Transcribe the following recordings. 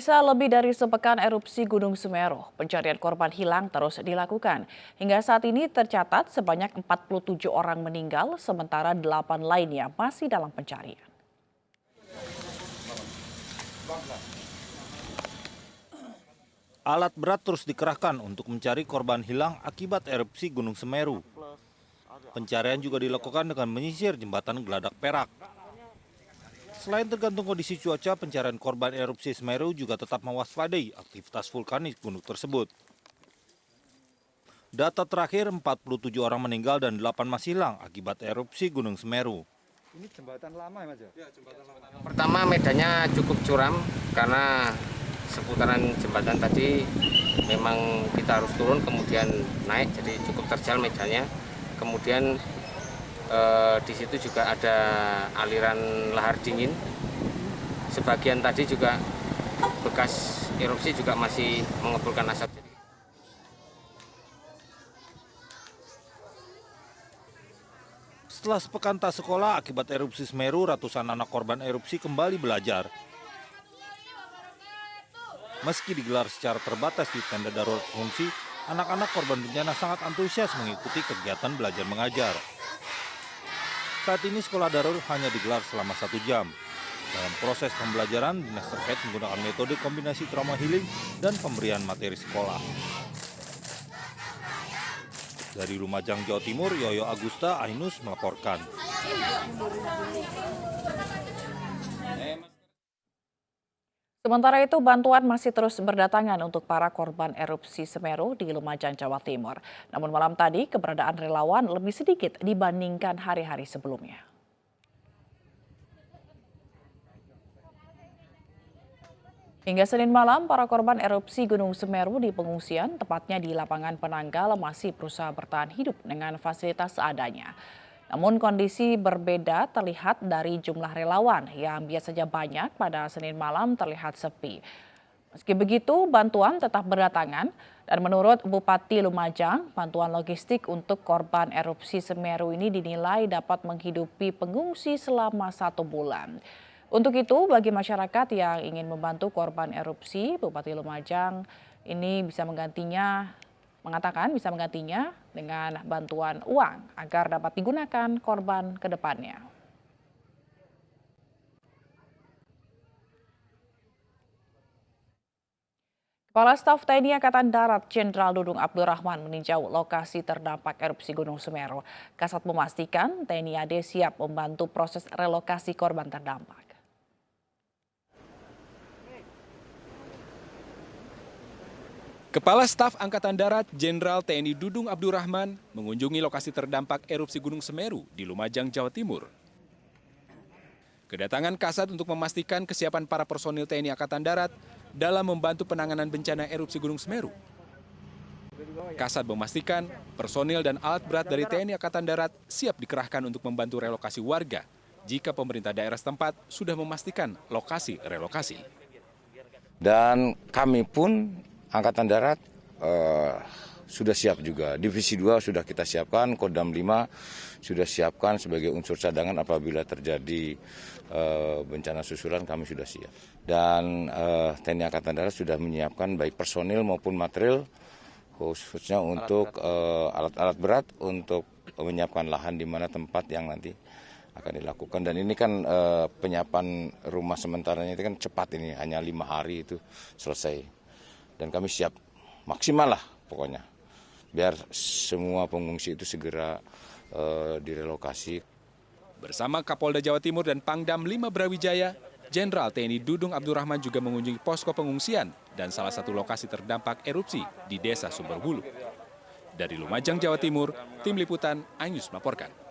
Tersisa lebih dari sepekan erupsi Gunung Semeru, pencarian korban hilang terus dilakukan. Hingga saat ini tercatat sebanyak 47 orang meninggal, sementara 8 lainnya masih dalam pencarian. Alat berat terus dikerahkan untuk mencari korban hilang akibat erupsi Gunung Semeru. Pencarian juga dilakukan dengan menyisir jembatan Geladak Perak. Selain tergantung kondisi cuaca, pencarian korban erupsi Semeru juga tetap mewaspadai aktivitas vulkanis gunung tersebut. Data terakhir 47 orang meninggal dan 8 masih hilang akibat erupsi Gunung Semeru. Ini jembatan lama ya Mas ya? Ya, jembatan lama. Pertama medannya cukup curam karena seputaran jembatan tadi memang kita harus turun kemudian naik, jadi cukup terjal medannya. Kemudian di situ juga ada aliran lahar dingin. Sebagian tadi juga bekas erupsi juga masih mengepulkan asap. Setelah sepekan tak sekolah akibat erupsi Semeru, ratusan anak korban erupsi kembali belajar. Meski digelar secara terbatas di tenda darurat pengungsi, anak-anak korban bencana sangat antusias mengikuti kegiatan belajar mengajar. Saat ini sekolah darurat hanya digelar selama 1 jam. Dalam proses pembelajaran, dinas terkait menggunakan metode kombinasi trauma healing dan pemberian materi sekolah. Dari Lumajang, Jawa Timur, Yoyo Agusta, Ainus melaporkan. Sementara itu, bantuan masih terus berdatangan untuk para korban erupsi Semeru di Lumajang, Jawa Timur. Namun malam tadi, keberadaan relawan lebih sedikit dibandingkan hari-hari sebelumnya. Hingga Senin malam, para korban erupsi Gunung Semeru di pengungsian, tepatnya di lapangan Penanggal, masih berusaha bertahan hidup dengan fasilitas seadanya. Namun kondisi berbeda terlihat dari jumlah relawan yang biasanya banyak pada Senin malam terlihat sepi. Meski begitu, bantuan tetap berdatangan dan menurut Bupati Lumajang, bantuan logistik untuk korban erupsi Semeru ini dinilai dapat menghidupi pengungsi selama 1 bulan. Untuk itu, bagi masyarakat yang ingin membantu korban erupsi, Bupati Lumajang ini mengatakan bisa menggantinya dengan bantuan uang agar dapat digunakan korban ke depannya. Kepala Staf TNI Angkatan Darat Jenderal Dudung Abdurrahman meninjau lokasi terdampak erupsi Gunung Semeru. Kasat memastikan TNI AD siap membantu proses relokasi korban terdampak. Kepala Staf Angkatan Darat Jenderal TNI Dudung Abdurrahman mengunjungi lokasi terdampak erupsi Gunung Semeru di Lumajang, Jawa Timur. Kedatangan Kasat untuk memastikan kesiapan para personil TNI Angkatan Darat dalam membantu penanganan bencana erupsi Gunung Semeru. Kasat memastikan personil dan alat berat dari TNI Angkatan Darat siap dikerahkan untuk membantu relokasi warga jika pemerintah daerah setempat sudah memastikan lokasi relokasi. Dan kami pun Angkatan Darat sudah siap juga. Divisi 2 sudah kita siapkan, Kodam 5 sudah siapkan sebagai unsur cadangan apabila terjadi bencana susulan, kami sudah siap. Dan TNI Angkatan Darat sudah menyiapkan baik personil maupun material, khususnya untuk alat-alat berat untuk menyiapkan lahan di mana tempat yang nanti akan dilakukan. Dan ini kan penyiapan rumah sementaranya itu kan cepat, ini hanya 5 hari itu selesai. Dan kami siap maksimal lah pokoknya, biar semua pengungsi itu segera direlokasi. Bersama Kapolda Jawa Timur dan Pangdam 5 Brawijaya, Jenderal TNI Dudung Abdurrahman juga mengunjungi posko pengungsian dan salah satu lokasi terdampak erupsi di Desa Sumberbulu. Dari Lumajang, Jawa Timur, Tim Liputan Ainus melaporkan.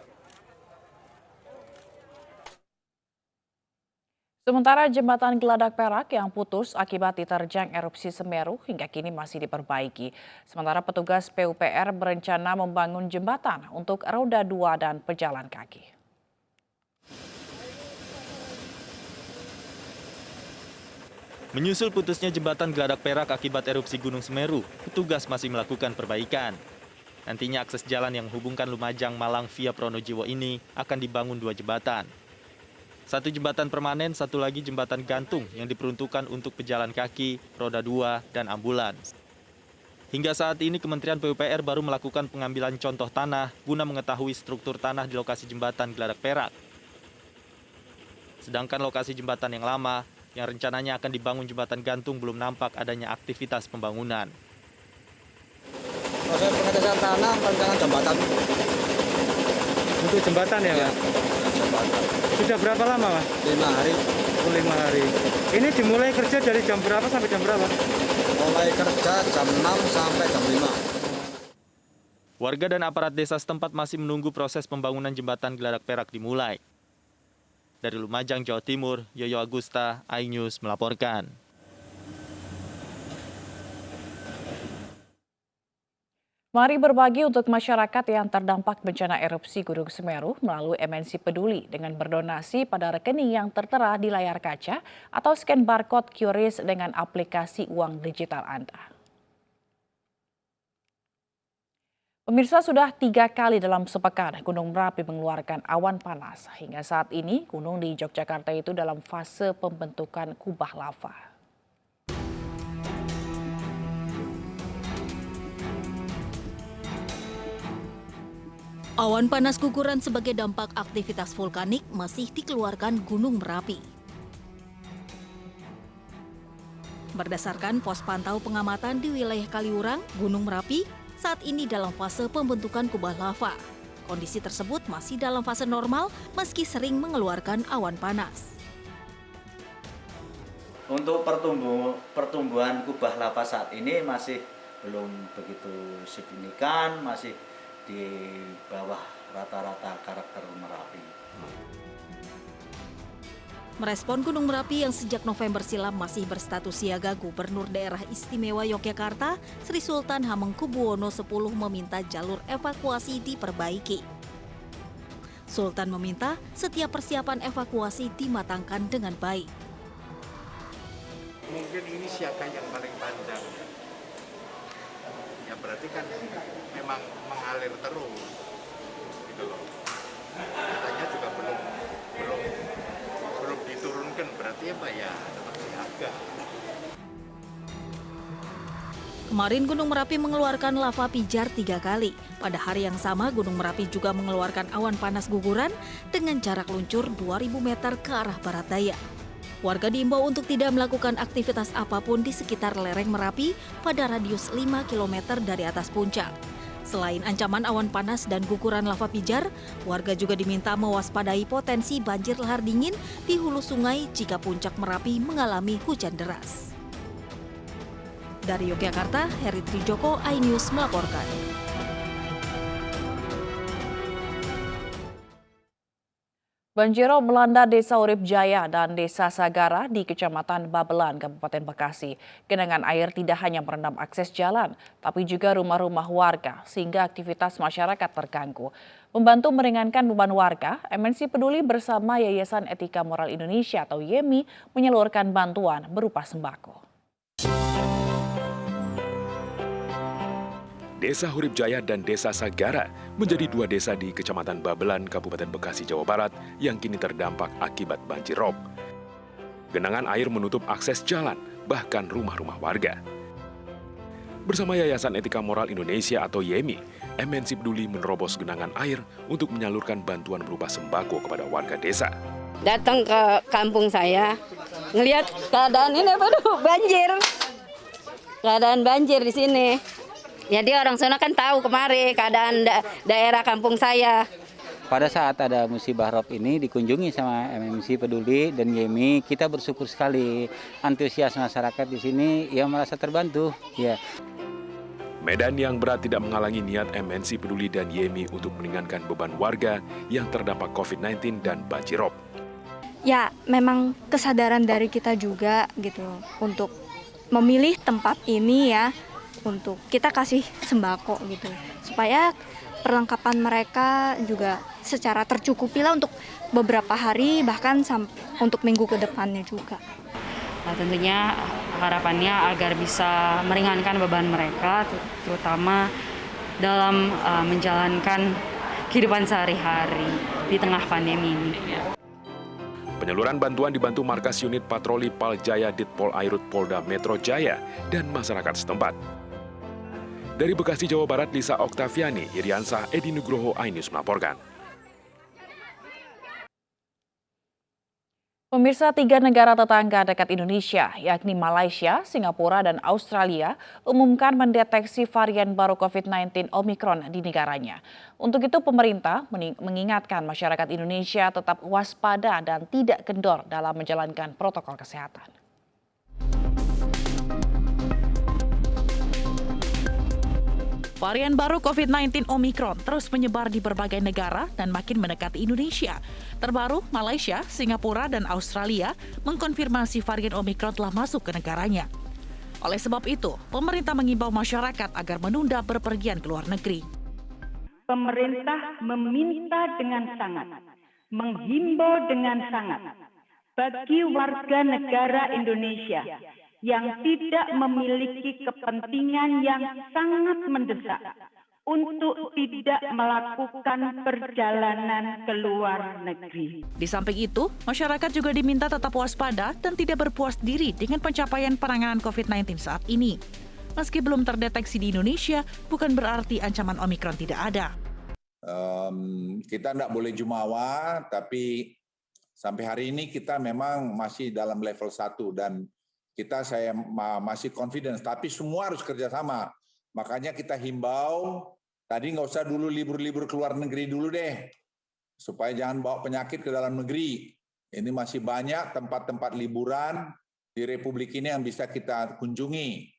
Sementara jembatan Geladak Perak yang putus akibat diterjang erupsi Semeru hingga kini masih diperbaiki. Sementara petugas PUPR berencana membangun jembatan untuk roda 2 dan pejalan kaki. Menyusul putusnya jembatan Geladak Perak akibat erupsi Gunung Semeru, petugas masih melakukan perbaikan. Nantinya akses jalan yang menghubungkan Lumajang Malang via Pronojiwo ini akan dibangun 2 jembatan. Satu jembatan permanen, satu lagi jembatan gantung yang diperuntukkan untuk pejalan kaki, roda 2, dan ambulans. Hingga saat ini Kementerian PUPR baru melakukan pengambilan contoh tanah guna mengetahui struktur tanah di lokasi jembatan Geladak Perak. Sedangkan lokasi jembatan yang lama, yang rencananya akan dibangun jembatan gantung belum nampak adanya aktivitas pembangunan. Proses pengetesan tanah, rancangan jembatan. Untuk jembatan ya, Pak? Jembatan. Sudah berapa lama, Mas? 5 hari. 5 hari. Ini dimulai kerja dari jam berapa sampai jam berapa? Mulai kerja jam 6 sampai jam 5. Warga dan aparat desa setempat masih menunggu proses pembangunan jembatan Geladak Perak dimulai. Dari Lumajang, Jawa Timur, Yoyo Agusta, iNews melaporkan. Mari berbagi untuk masyarakat yang terdampak bencana erupsi Gunung Semeru melalui MNC Peduli dengan berdonasi pada rekening yang tertera di layar kaca atau scan barcode QRIS dengan aplikasi uang digital Anda. Pemirsa, sudah 3 kali dalam sepekan Gunung Merapi mengeluarkan awan panas. Hingga saat ini gunung di Yogyakarta itu dalam fase pembentukan kubah lava. Awan panas guguran sebagai dampak aktivitas vulkanik masih dikeluarkan Gunung Merapi. Berdasarkan pos pantau pengamatan di wilayah Kaliurang, Gunung Merapi saat ini dalam fase pembentukan kubah lava. Kondisi tersebut masih dalam fase normal meski sering mengeluarkan awan panas. Untuk pertumbuhan kubah lava saat ini masih belum begitu signifikan, masih di bawah rata-rata karakter Merapi. Merespon Gunung Merapi yang sejak November silam masih berstatus siaga, Gubernur Daerah Istimewa Yogyakarta, Sri Sultan Hamengkubuwono X meminta jalur evakuasi diperbaiki. Sultan meminta setiap persiapan evakuasi dimatangkan dengan baik. Mungkin ini siaga yang paling panjang. Ya berarti kan memang mengalir terus, gitu loh. Katanya juga belum diturunkan, berarti apa ya tetap siaga. Kemarin Gunung Merapi mengeluarkan lava pijar 3 kali. Pada hari yang sama Gunung Merapi juga mengeluarkan awan panas guguran dengan jarak luncur 2.000 meter ke arah barat daya. Warga diimbau untuk tidak melakukan aktivitas apapun di sekitar lereng Merapi pada radius 5 km dari atas puncak. Selain ancaman awan panas dan guguran lava pijar, warga juga diminta mewaspadai potensi banjir lahar dingin di hulu sungai jika puncak Merapi mengalami hujan deras. Dari Yogyakarta, Heri Trijoko, iNews melaporkan. Banjirop melanda Desa Urip Jaya dan Desa Sagara di Kecamatan Babelan, Kabupaten Bekasi. Genangan air tidak hanya merendam akses jalan, tapi juga rumah-rumah warga, sehingga aktivitas masyarakat terganggu. Membantu meringankan beban warga, MNC Peduli bersama Yayasan Etika Moral Indonesia atau YEMI menyalurkan bantuan berupa sembako. Desa Urip Jaya dan Desa Sagara menjadi 2 desa di Kecamatan Babelan, Kabupaten Bekasi, Jawa Barat yang kini terdampak akibat banjir rob. Genangan air menutup akses jalan, bahkan rumah-rumah warga. Bersama Yayasan Etika Moral Indonesia atau YEMI, MNC Peduli menerobos genangan air untuk menyalurkan bantuan berupa sembako kepada warga desa. Datang ke kampung saya, ngelihat keadaan ini banjir. Keadaan banjir di sini. Jadi orang sana kan tahu kemarin keadaan daerah kampung saya. Pada saat ada musibah rob ini dikunjungi sama MNC Peduli dan YEMI, kita bersyukur sekali antusias masyarakat di sini ya merasa terbantu. Ya. Medan yang berat tidak menghalangi niat MNC Peduli dan YEMI untuk meringankan beban warga yang terdampak COVID-19 dan banjir rob. Ya, memang kesadaran dari kita juga gitu untuk memilih tempat ini ya. Untuk kita kasih sembako gitu supaya perlengkapan mereka juga secara tercukupi lah untuk beberapa hari bahkan untuk minggu ke depannya juga. Nah, tentunya harapannya agar bisa meringankan beban mereka terutama dalam menjalankan kehidupan sehari-hari di tengah pandemi ini. Penyaluran bantuan dibantu markas unit patroli Paljaya Ditpol Airut Polda Metro Jaya dan masyarakat setempat. Dari Bekasi, Jawa Barat, Lisa Oktaviani, Iriansah, Edi Nugroho, iNews melaporkan. Pemirsa, 3 negara tetangga dekat Indonesia, yakni Malaysia, Singapura, dan Australia, umumkan mendeteksi varian baru COVID-19 Omicron di negaranya. Untuk itu, pemerintah mengingatkan masyarakat Indonesia tetap waspada dan tidak kendor dalam menjalankan protokol kesehatan. Varian baru COVID-19 Omicron terus menyebar di berbagai negara dan makin mendekati Indonesia. Terbaru, Malaysia, Singapura, dan Australia mengkonfirmasi varian Omicron telah masuk ke negaranya. Oleh sebab itu, pemerintah mengimbau masyarakat agar menunda berpergian ke luar negeri. Pemerintah meminta dengan sangat, menghimbau dengan sangat bagi warga negara Indonesia yang tidak memiliki kepentingan yang sangat mendesak untuk tidak melakukan perjalanan ke luar negeri. Di samping itu, masyarakat juga diminta tetap waspada dan tidak berpuas diri dengan pencapaian penanganan COVID-19 saat ini. Meski belum terdeteksi di Indonesia, bukan berarti ancaman Omicron tidak ada. Kita tidak boleh jumawa, tapi sampai hari ini kita memang masih dalam level 1 dan saya masih confidence, tapi semua harus kerjasama. Makanya kita himbau, tadi nggak usah dulu libur-libur ke luar negeri dulu deh, supaya jangan bawa penyakit ke dalam negeri. Ini masih banyak tempat-tempat liburan di Republik ini yang bisa kita kunjungi.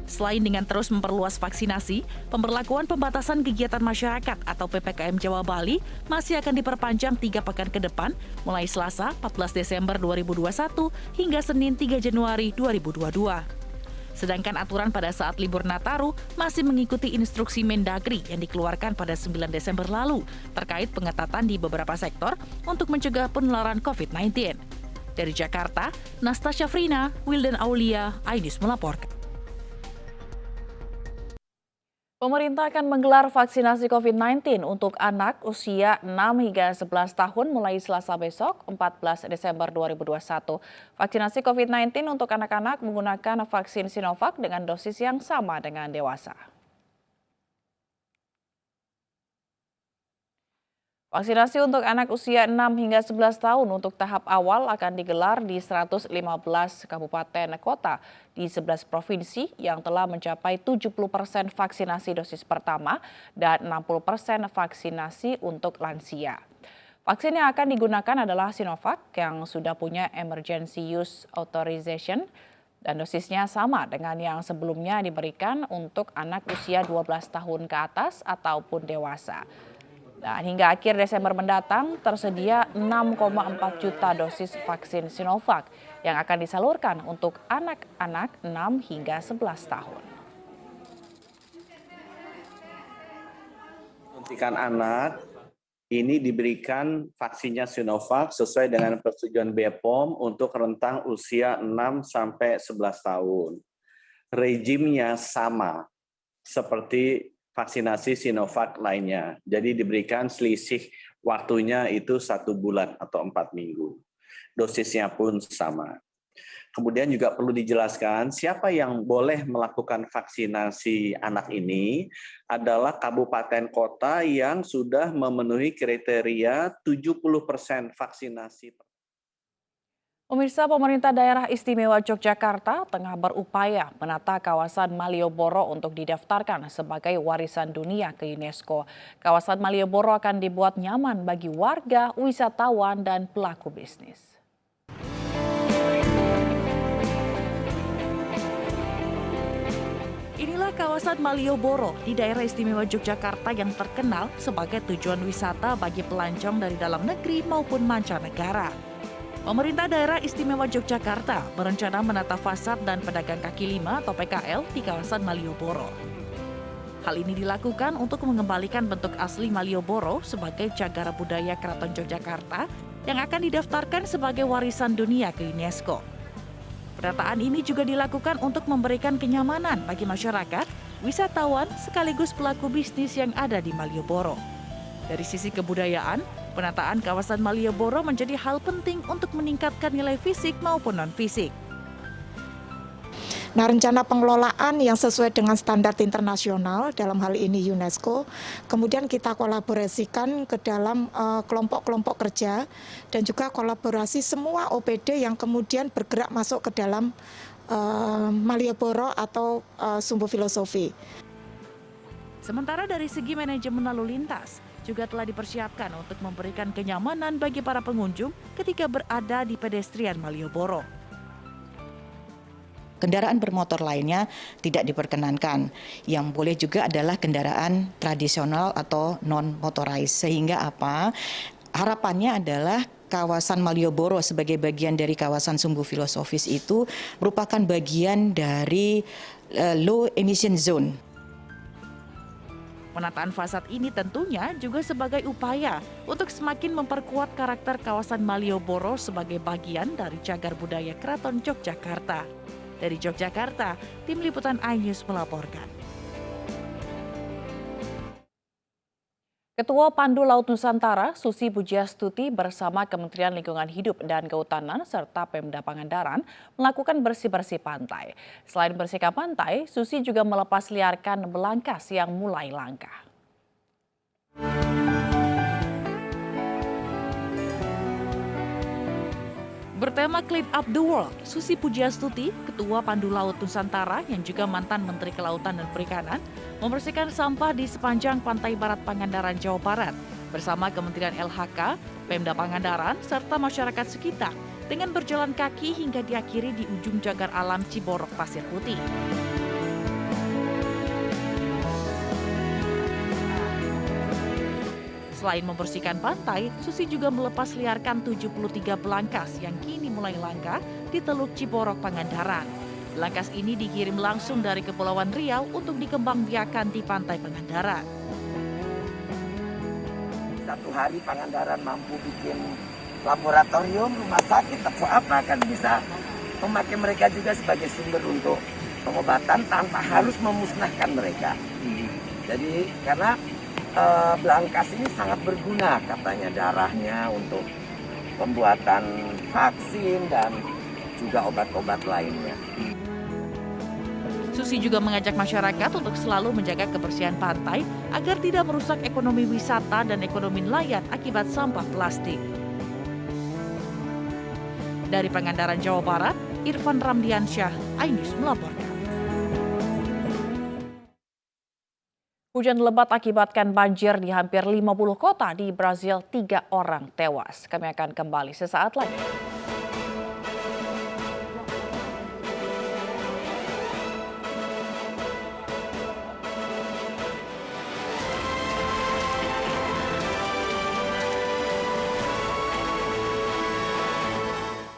Selain dengan terus memperluas vaksinasi, pemberlakuan pembatasan kegiatan masyarakat atau PPKM Jawa Bali masih akan diperpanjang 3 pekan ke depan, mulai Selasa 14 Desember 2021 hingga Senin 3 Januari 2022. Sedangkan aturan pada saat libur Nataru masih mengikuti instruksi Mendagri yang dikeluarkan pada 9 Desember lalu terkait pengetatan di beberapa sektor untuk mencegah penularan COVID-19. Dari Jakarta, Nastasya Frina, Wildan Aulia, iNews melaporkan. Pemerintah akan menggelar vaksinasi COVID-19 untuk anak usia 6 hingga 11 tahun mulai Selasa besok, 14 Desember 2021. Vaksinasi COVID-19 untuk anak-anak menggunakan vaksin Sinovac dengan dosis yang sama dengan dewasa. Vaksinasi untuk anak usia 6 hingga 11 tahun untuk tahap awal akan digelar di 115 kabupaten kota di 11 provinsi yang telah mencapai 70% vaksinasi dosis pertama dan 60% vaksinasi untuk lansia. Vaksin yang akan digunakan adalah Sinovac yang sudah punya emergency use authorization dan dosisnya sama dengan yang sebelumnya diberikan untuk anak usia 12 tahun ke atas ataupun dewasa. Dan hingga akhir Desember mendatang tersedia 6,4 juta dosis vaksin Sinovac yang akan disalurkan untuk anak-anak 6 hingga 11 tahun. Suntikan anak ini diberikan vaksinnya Sinovac sesuai dengan persetujuan BPOM untuk rentang usia 6 sampai 11 tahun. Rejimnya sama seperti vaksinasi Sinovac lainnya. Jadi diberikan selisih waktunya itu 1 bulan atau 4 minggu. Dosisnya pun sama. Kemudian juga perlu dijelaskan siapa yang boleh melakukan vaksinasi anak ini adalah kabupaten kota yang sudah memenuhi kriteria 70% vaksinasi. Pemirsa, pemerintah daerah istimewa Yogyakarta tengah berupaya menata kawasan Malioboro untuk didaftarkan sebagai warisan dunia ke UNESCO. Kawasan Malioboro akan dibuat nyaman bagi warga, wisatawan, dan pelaku bisnis. Inilah kawasan Malioboro di daerah istimewa Yogyakarta yang terkenal sebagai tujuan wisata bagi pelancong dari dalam negeri maupun mancanegara. Pemerintah daerah istimewa Yogyakarta berencana menata fasad dan pedagang kaki lima atau PKL di kawasan Malioboro. Hal ini dilakukan untuk mengembalikan bentuk asli Malioboro sebagai cagar budaya Keraton Yogyakarta yang akan didaftarkan sebagai warisan dunia ke UNESCO. Penataan ini juga dilakukan untuk memberikan kenyamanan bagi masyarakat, wisatawan, sekaligus pelaku bisnis yang ada di Malioboro. Dari sisi kebudayaan, Penataan kawasan Malioboro menjadi hal penting untuk meningkatkan nilai fisik maupun non-fisik. Nah, rencana pengelolaan yang sesuai dengan standar internasional, dalam hal ini UNESCO, kemudian kita kolaborasikan ke dalam kelompok-kelompok kerja dan juga kolaborasi semua OPD yang kemudian bergerak masuk ke dalam Malioboro atau Sumbu Filosofi. Sementara dari segi manajemen lalu lintas, juga telah dipersiapkan untuk memberikan kenyamanan bagi para pengunjung ketika berada di pedestrian Malioboro. Kendaraan bermotor lainnya tidak diperkenankan. Yang boleh juga adalah kendaraan tradisional atau non-motorized. Sehingga apa? Harapannya adalah kawasan Malioboro sebagai bagian dari kawasan Sumbu Filosofis itu merupakan bagian dari low emission zone. Penataan fasad ini tentunya juga sebagai upaya untuk semakin memperkuat karakter kawasan Malioboro sebagai bagian dari cagar budaya Keraton Yogyakarta. Dari Yogyakarta, tim liputan iNews melaporkan. Ketua Pandu Laut Nusantara, Susi Pujiastuti bersama Kementerian Lingkungan Hidup dan Kehutanan serta Pemda Pangandaran melakukan bersih-bersih pantai. Selain bersihkan pantai, Susi juga melepas liarkan belangkas yang mulai langka. Bertema Clean Up the World, Susi Pujiastuti, Ketua Pandu Laut Nusantara yang juga mantan Menteri Kelautan dan Perikanan, membersihkan sampah di sepanjang pantai barat Pangandaran, Jawa Barat, bersama Kementerian LHK, Pemda Pangandaran, serta masyarakat sekitar, dengan berjalan kaki hingga diakhiri di ujung cagar alam Ciborok Pasir Putih. Selain membersihkan pantai, Susi juga melepas liarkan 73 belangkas yang kini mulai langka di Teluk Ciborok Pangandaran. Belangkas ini dikirim langsung dari Kepulauan Riau untuk dikembangbiakan di pantai Pangandaran. Satu hari Pangandaran mampu bikin laboratorium, rumah sakit, atau apa kan bisa memakai mereka juga sebagai sumber untuk pengobatan tanpa harus memusnahkan mereka. Jadi karena belangkas ini sangat berguna katanya darahnya untuk pembuatan vaksin dan juga obat-obat lainnya. Susi juga mengajak masyarakat untuk selalu menjaga kebersihan pantai agar tidak merusak ekonomi wisata dan ekonomi nelayan akibat sampah plastik. Dari Pangandaran, Jawa Barat, Irfan Ramdiansyah, iNews melaporkan. Hujan lebat akibatkan banjir di hampir 50 kota di Brazil, 3 orang tewas. Kami akan kembali sesaat lagi.